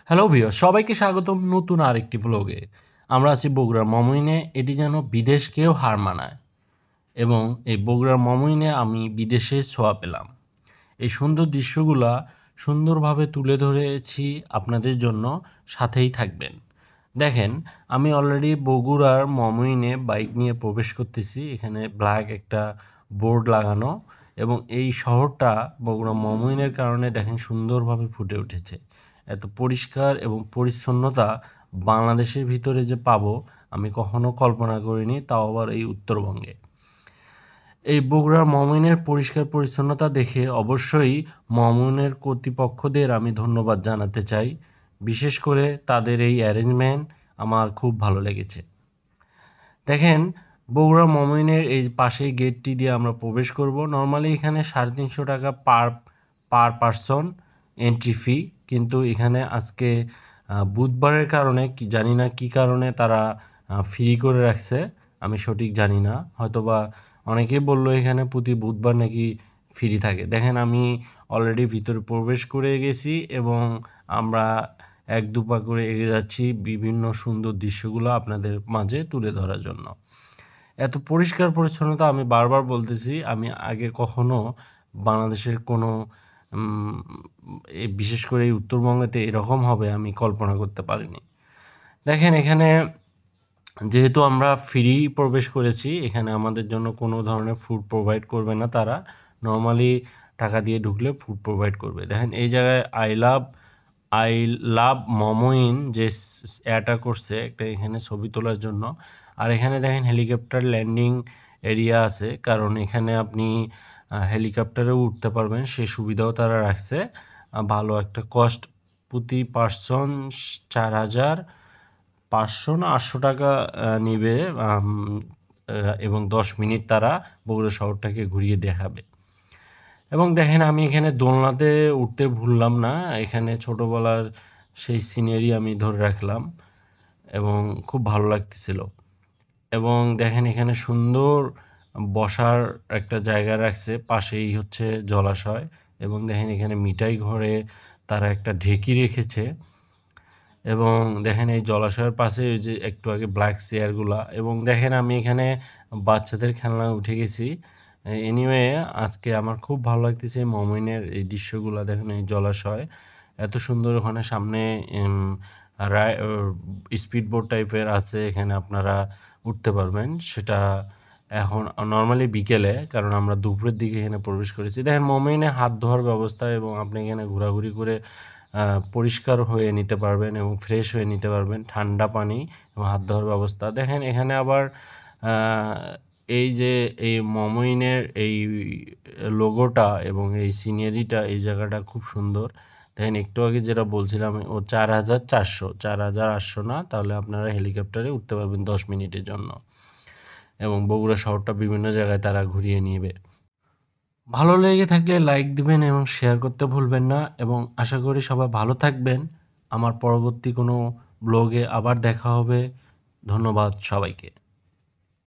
Hello viewers, সবাইকে স্বাগতম নতুন আরেকটি ব্লগে। আমরা আছি বগুড়ার মমইনে। এটি যেন বিদেশকেও হার মানায় এবং এই বগুড়ার মমইনে আমি বিদেশের ছোঁয়া পেলাম। এই সুন্দর দৃশ্যগুলা সুন্দরভাবে তুলে ধরেছি আপনাদের জন্য, সাথেই থাকবেন। দেখেন, আমি অলরেডি বগুড়ার মমইনে বাইক নিয়ে প্রবেশ করতেছি। এখানে ব্ল্যাক একটা বোর্ড লাগানো এবং এই শহরটা বগুড়া মমইনের কারণে দেখেন সুন্দরভাবে ফুটে উঠেছে। এত পরিষ্কার এবং পরিচ্ছন্নতা বাংলাদেশের ভিতরে যে পাবো আমি কখনো কল্পনা করিনি, তাও আবার এই উত্তরবঙ্গে। এই বগুড়ার মমইনের পরিষ্কার পরিচ্ছন্নতা দেখে অবশ্যই মমইনের কর্তৃপক্ষদের আমি ধন্যবাদ জানাতে চাই। বিশেষ করে তাদের এই অ্যারেঞ্জমেন্ট আমার খুব ভালো লেগেছে। দেখেন, বগুড়া মমইনের এই পাশেই গেটটি দিয়ে আমরা প্রবেশ করব। নর্মালি এখানে 350 টাকা পার পারসন এন্ট্রি ফি, কিন্তু এখানে আজকে বুধবারের কারণে কি জানি না কী কারণে তারা ফ্রি করে রাখছে, আমি সঠিক জানি না। হয়তোবা অনেকেই বলল এখানে প্রতি বুধবার নাকি ফ্রি থাকে। দেখেন, আমি অলরেডি ভিতরে প্রবেশ করে গেছি এবং আমরা এক দু পা করে এগিয়ে যাচ্ছি বিভিন্ন সুন্দর দৃশ্যগুলো আপনাদের মাঝে তুলে ধরার জন্য। এত পরিষ্কার পরিচ্ছন্নতা আমি বারবার বলতেছি, আমি আগে কখনো বাংলাদেশের কোনো বিশেষ করে এই উত্তরবঙ্গেতে এরকম হবে আমি কল্পনা করতে পারিনি। দেখেন, এখানে যেহেতু আমরা ফ্রি প্রবেশ করেছি, এখানে আমাদের জন্য কোনো ধরনের ফুড প্রোভাইড করবে না তারা। নর্মালি টাকা দিয়ে ঢুকলে ফুড প্রোভাইড করবে। দেখেন, এই জায়গায় আই লাভ মমইন যে অ্যাডটা করছে একটা এখানে ছবি তোলার জন্য। আর এখানে দেখেন হেলিকপ্টার ল্যান্ডিং এরিয়া আছে, কারণ এখানে আপনি হেলিকপ্টারেও উঠতে পারবেন, সে সুবিধাও তারা রাখছে। ভালো একটা কস্ট, প্রতি পার্সন 4,500 না 800 টাকা নিবে এবং 10 মিনিট তারা বগুড়া শহরটাকে ঘুরিয়ে দেখাবে। এবং দেখেন, আমি এখানে দোলনাতে উঠতে ভুললাম না। এখানে ছোটোবেলার সেই সিনারি আমি ধরে রাখলাম এবং খুব ভালো লাগতেছিল। এবং দেখেন, এখানে সুন্দর বসার একটা জায়গা রাখছে, পাশেই হচ্ছে জলাশয়। এবং দেখেন, এখানে মিঠাই ঘরে তারা একটা ঢেঁকি রেখেছে। এবং দেখেন, এই জলাশয়ের পাশে ওই যে একটু আগে ব্ল্যাক চেয়ারগুলা। এবং দেখেন, আমি এখানে বাচ্চাদের খেলনায় উঠে গেছি। এনিওয়ে, আজকে আমার খুব ভালো লাগতেছে মমইনের এই দৃশ্যগুলা। দেখেন, এই জলাশয় এত সুন্দর, ওখানে সামনে স্পিড বোট টাইপের আছে, এখানে আপনারা উঠতে পারবেন। সেটা এখন নর্মালি বিকেলে, কারণ আমরা দুপুরের দিকে এখানে প্রবেশ করেছি। দেখেন, মমইনে হাত ধোয়ার ব্যবস্থা এবং আপনি এখানে ঘোরাঘুরি করে পরিষ্কার হয়ে নিতে পারবেন এবং ফ্রেশ হয়ে নিতে পারবেন। ঠান্ডা পানি এবং হাত ধোয়ার ব্যবস্থা। দেখেন, এখানে আবার এই যে এই মমইনের এই লোগোটা এবং এই সিনারিটা, এই জায়গাটা খুব সুন্দর। দেখেন, একটু আগে যেটা বলছিলাম, ও 4,400, 4,800 না, তাহলে আপনারা হেলিকপ্টারে উঠতে পারবেন 10 মিনিটের জন্য এবং বগুড়া শহরটা বিভিন্ন জায়গায় তারা ঘুরিয়ে নিবে। ভালো লেগে থাকলে লাইক দিবেন এবং শেয়ার করতে ভুলবেন না, এবং আশা করি সবাই ভালো থাকবেন। আমার পরবর্তী কোনো ব্লগে আবার দেখা হবে। ধন্যবাদ সবাইকে।